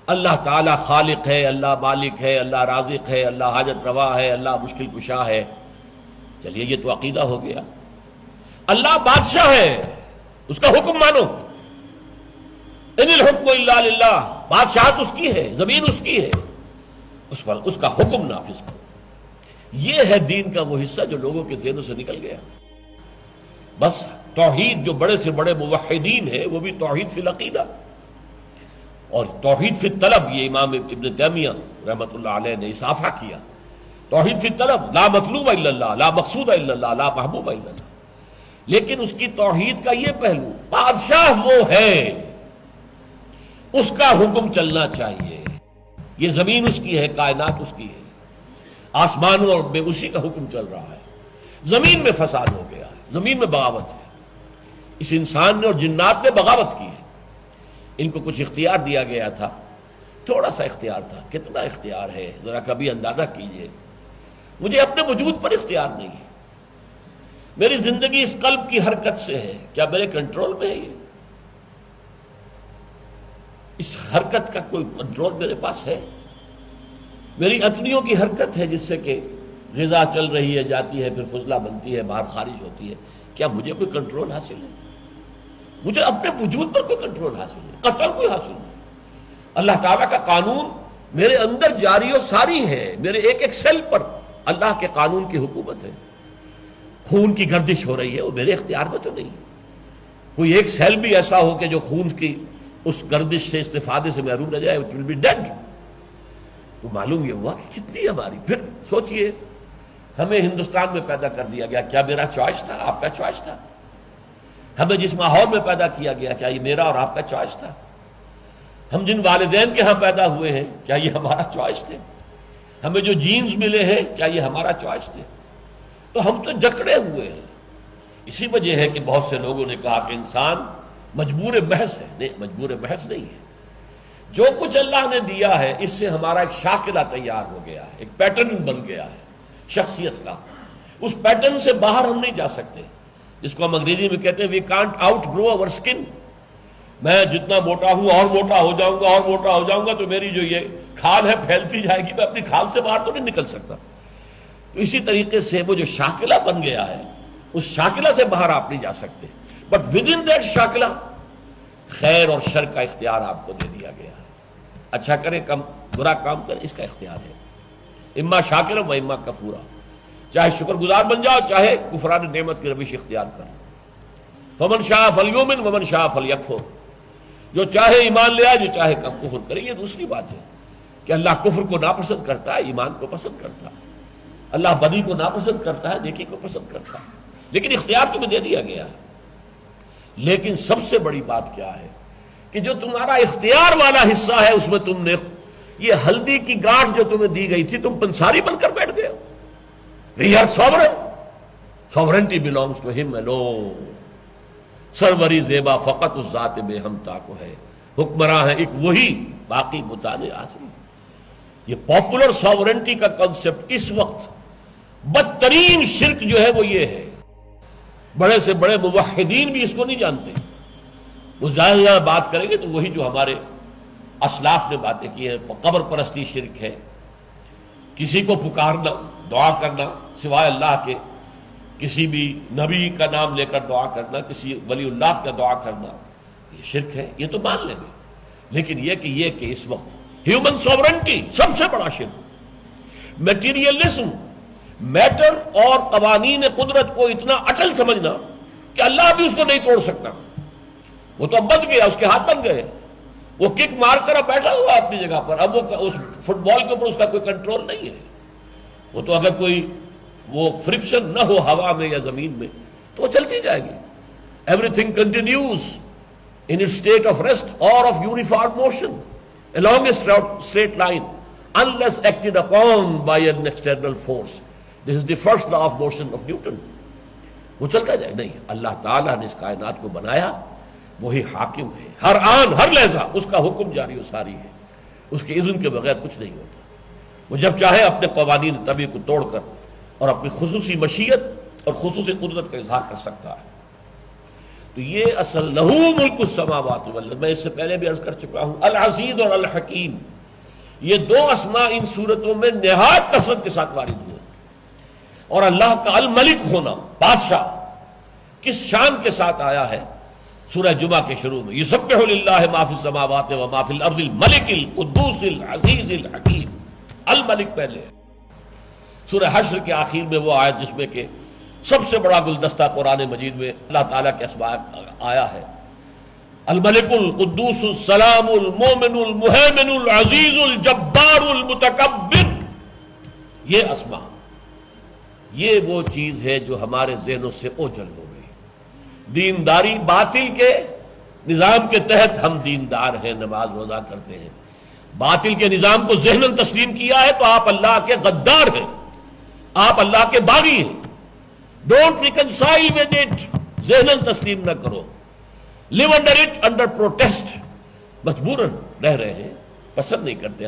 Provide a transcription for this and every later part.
اللہ تعالیٰ خالق ہے، اللہ مالک ہے، اللہ رازق ہے، اللہ حاجت روا ہے، اللہ مشکل کشا ہے. چلیے یہ تو عقیدہ ہو گیا. اللہ بادشاہ ہے، اس کا حکم مانو. ان الحکم الا للہ، بادشاہت اس کی ہے، زمین اس کی ہے، اس پر اس کا حکم نافذ کرو. یہ ہے دین کا وہ حصہ جو لوگوں کے ذہنوں سے نکل گیا. بس توحید، جو بڑے سے بڑے موحدین ہیں وہ بھی توحید فی العقیدہ اور توحید فی الطلب. یہ امام ابن تیمیہ رحمۃ اللہ علیہ نے اضافہ کیا. توحید فی الطلب، لا مطلوب الا اللہ، لا مقصود الا اللہ، لا محبوب الا اللہ. لیکن اس کی توحید کا یہ پہلو، بادشاہ وہ ہے، اس کا حکم چلنا چاہیے. یہ زمین اس کی ہے، کائنات اس کی ہے، آسمانوں میں اسی کا حکم چل رہا ہے. زمین میں فساد ہو گیا ہے، زمین میں بغاوت ہے. اس انسان نے اور جنات نے بغاوت کی ہے. ان کو کچھ اختیار دیا گیا تھا، تھوڑا سا اختیار تھا. کتنا اختیار ہے ذرا کبھی اندازہ کیجئے. مجھے اپنے وجود پر اختیار نہیں ہے. میری زندگی اس قلب کی حرکت سے ہے، کیا میرے کنٹرول میں ہے؟ یہ اس حرکت کا کوئی کنٹرول میرے پاس ہے؟ میری اتنیوں کی حرکت ہے جس سے کہ غذا چل رہی ہے، جاتی ہے، پھر فضلہ بنتی ہے، باہر خارج ہوتی ہے. کیا مجھے کوئی کنٹرول حاصل ہے؟ مجھے اپنے وجود پر کوئی کنٹرول حاصل ہے؟ قطعاً کوئی حاصل نہیں. اللہ تعالیٰ کا قانون میرے اندر جاری و ساری ہے. میرے ایک ایک سیل پر اللہ کے قانون کی حکومت ہے. خون کی گردش ہو رہی ہے، وہ میرے اختیار میں تو نہیں. کوئی ایک سیل بھی ایسا ہو کہ جو خون کی اس گردش سے استفادے سے محروم رہ جائے، it will be dead. تو معلوم یہ ہوا کہ کتنی ہماری. پھر سوچئے، ہمیں ہندوستان میں پیدا کر دیا گیا، کیا میرا چوائس تھا؟ آپ کا چوائس تھا. ہمیں جس ماحول میں پیدا کیا گیا، کیا یہ میرا اور آپ کا چوائس تھا؟ ہم جن والدین کے ہاں پیدا ہوئے ہیں، کیا یہ ہمارا چوائس تھے؟ ہمیں جو جینز ملے ہیں، کیا یہ ہمارا چوائس تھے؟ تو ہم تو جکڑے ہوئے ہیں. اسی وجہ ہے کہ بہت سے لوگوں نے کہا کہ انسان مجبور محض ہے. نہیں، مجبور محض نہیں ہے. جو کچھ اللہ نے دیا ہے اس سے ہمارا ایک شاکلہ تیار ہو گیا ہے، ایک پیٹرن بن گیا ہے شخصیت کا. اس پیٹرن سے باہر ہم نہیں جا سکتے، جس کو ہم انگریزی میں کہتے ہیں we can't outgrow our skin. میں جتنا موٹا ہوں اور موٹا ہو جاؤں گا اور موٹا ہو جاؤں گا تو میری جو یہ کھال ہے پھیلتی جائے گی، میں اپنی کھال سے باہر تو نہیں نکل سکتا. تو اسی طریقے سے وہ جو شاکلہ بن گیا ہے، اس شاکلہ سے باہر آپ نہیں جا سکتے. بٹ ود ان دیٹ شاکلہ خیر اور شر کا اختیار آپ کو دے دیا گیا ہے. اچھا کریں، کم برا کام کریں، اس کا اختیار ہے. اما شاکرا و اما کفورا. چاہے شکر گزار بن جاؤ، چاہے کفران نعمت کی روش اختیار کر. فمن شاء فلیؤمن ومن شاء فلیکفر. جو چاہے ایمان لے آئے، جو چاہے کفر کرے. یہ دوسری بات ہے کہ اللہ کفر کو ناپسند کرتا ہے، ایمان کو پسند کرتا ہے. اللہ بدی کو ناپسند کرتا ہے، نیکی کو پسند کرتا ہے. لیکن اختیار تمہیں دے دیا گیا ہے. لیکن سب سے بڑی بات کیا ہے کہ جو تمہارا اختیار والا حصہ ہے، اس میں تم نے یہ ہلدی کی گاٹھ جو تمہیں دی گئی تھی، تم پنساری بن کر بیٹھ گئے ہو. We are sovereign. Sovereignty belongs to him alone. سروری زیبا فقط اس ذات بے ہمتا کو ہے. حکمراں ہے ایک وہی، باقی متانے آسری. یہ پاپولر ساورنٹی کا کنسپٹ اس وقت بدترین شرک جو ہے وہ یہ ہے. بڑے سے بڑے موحدین بھی اس کو نہیں جانتے. اس زیادہ بات کریں گے تو وہی جو ہمارے اسلاف نے باتیں کی ہیں. قبر پرستی شرک ہے، کسی کو پکارنا، دعا کرنا سوائے اللہ کے، کسی بھی نبی کا نام لے کر دعا کرنا، کسی ولی اللہ کا دعا کرنا، یہ شرک ہے. یہ تو مان لیں گے. لیکن یہ کہ اس وقت ہیومن سوورنٹی سب سے بڑا شرک. میٹیریلزم، میٹر اور قوانین قدرت کو اتنا اٹل سمجھنا کہ اللہ بھی اس کو نہیں توڑ سکتا. وہ تو اب بن گیا، اس کے ہاتھ بن گئے. وہ کک مار کر اب بیٹھا ہوا اپنی جگہ پر. اب وہ اس فٹ بال کے اوپر اس کا کوئی کنٹرول نہیں ہے. وہ تو اگر کوئی وہ فرکشن نہ ہو ہوا میں یا زمین میں تو وہ چلتی جائے گی. Every thing continues in a state of rest or of uniform motion along a straight line unless acted upon by an external force. This is the first law of motion of Newton. وہ چلتا جائے. نہیں، اللہ تعالیٰ نے اس کائنات کو بنایا، وہی حاکم ہے. ہر آن ہر لحظہ اس کا حکم جاری و ساری ہے. اس کے اذن کے بغیر کچھ نہیں ہوتا. وہ جب چاہے اپنے قوانین طبیع کو توڑ کر اور اپنی خصوصی مشیت اور خصوصی قدرت کا اظہار کر سکتا ہے. تو یہ اصل لہو ملک السماوات والارض، میں اس سے پہلے بھی عرض کر چکا ہوں، العزیز اور الحکیم، یہ دو اسماء ان صورتوں میں نہایت کثرت کے ساتھ وارد ہوئے. اور اللہ کا الملک ہونا، بادشاہ، کس شان کے ساتھ آیا ہے؟ سورہ جمعہ کے شروع میں یسبح للہ ما فی السماوات و ما فی الارض الملک القدوس العزیز الحکیم. الملک پہلے ہے. سورہ حشر کے آخر میں وہ آیت جس میں کہ سب سے بڑا گلدستہ قرآن مجید میں اللہ تعالیٰ کے اسماء آیا ہے، الملک القدوس السلام المومن المہیمن العزیز الجبار المتکبر. یہ اسماء، یہ وہ چیز ہے جو ہمارے ذہنوں سے اوجھل ہو گئی. دینداری، باطل کے نظام کے تحت ہم دیندار ہیں، نماز روزہ کرتے ہیں. باطل کے نظام کو ذہناً تسلیم کیا ہے تو آپ اللہ کے غدار ہیں، آپ اللہ کے باغی ہیں. ڈونٹ ریکنسائل ود اٹ، ذہناً تسلیم نہ کرو. لیو انڈر اٹ، انڈر پروٹیسٹ، مجبوراً رہ رہے ہیں، پسند نہیں کرتے،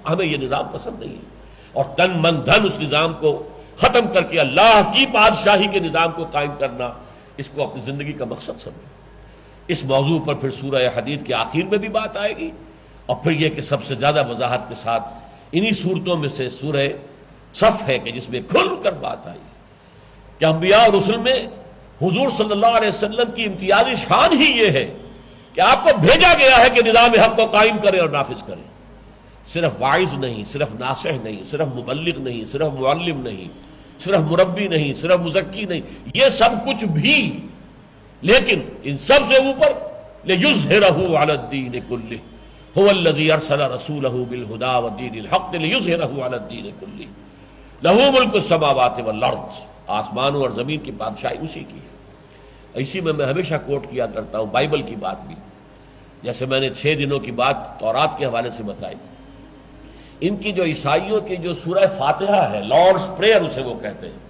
ہمیں یہ نظام پسند نہیں ہے. اور تن من دھن اس نظام کو ختم کر کے اللہ کی بادشاہی کے نظام کو قائم کرنا، اس کو اپنی زندگی کا مقصد سمجھیں. اس موضوع پر پھر سورہ حدید کے آخر میں بھی بات آئے گی. اور پھر یہ کہ سب سے زیادہ وضاحت کے ساتھ انہی صورتوں میں سے سورہ صف ہے کہ جس میں کھل کر بات آئی کہ انبیاء اور رسل میں حضور صلی اللہ علیہ وسلم کی امتیازی شان ہی یہ ہے کہ آپ کو بھیجا گیا ہے کہ نظام حق کو قائم کرے اور نافذ کرے. صرف واعظ نہیں، صرف ناصح نہیں، صرف مبلغ نہیں، صرف معلم نہیں، صرف مربی نہیں، صرف مزکی نہیں، یہ سب کچھ بھی، لیکن ان سب سے اوپر لِيُظْهِرَهُ عَلَى الدِّينِ كُلِّهِ هُوَ الَّذِي أَرْسَلَ رَسُولَهُ بِالْهُدَى وَدِينِ الْحَقِّ لِيُظْهِرَهُ عَلَى الدِّينِ كُلِّهِ لَهُ مُلْكُ السَّمَاوَاتِ وَالْأَرْضِ. آسمانوں اور زمین کی بادشاہی اسی کی ہے. اسی میں ہمیشہ کوٹ کیا کرتا ہوں بائبل کی بات بھی، جیسے میں نے 6 دنوں کی بات تورات کے حوالے سے بتائی. ان کی جو عیسائیوں کی جو سورہ فاتحہ ہے، لارڈس پریئر اسے وہ کہتے ہیں،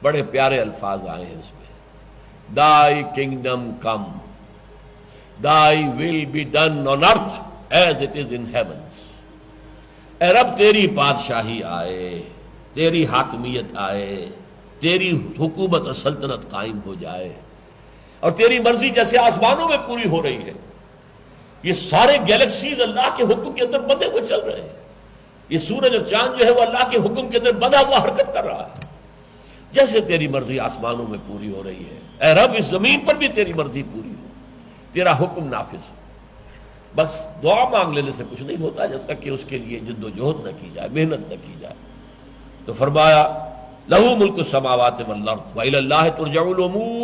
بڑے پیارے الفاظ آئے ہیں اس میں. Thy kingdom come, thy will be done on earth as it is in heavens. اے رب تیری بادشاہی آئے، تیری حاکمیت آئے، تیری حکومت اور سلطنت قائم ہو جائے، اور تیری مرضی جیسے آسمانوں میں پوری ہو رہی ہے. یہ سارے گیلیکسیز اللہ کے حکم کے اندر بندھے ہوئے چل رہے ہیں. یہ سورج اور چاند جو ہے وہ اللہ کے حکم کے اندر بندھا ہوا حرکت کر رہا ہے. جیسے تیری مرضی آسمانوں میں پوری ہو رہی ہے، اے رب اس زمین پر بھی تیری مرضی پوری ہو، تیرا حکم نافذ ہو. بس دعا مانگ لینے سے کچھ نہیں ہوتا جب تک کہ اس کے لیے جد و جہد نہ کی جائے، محنت نہ کی جائے. تو فرمایا لہو ملک السماوات والارض وإلی اللہ ترجع الامور.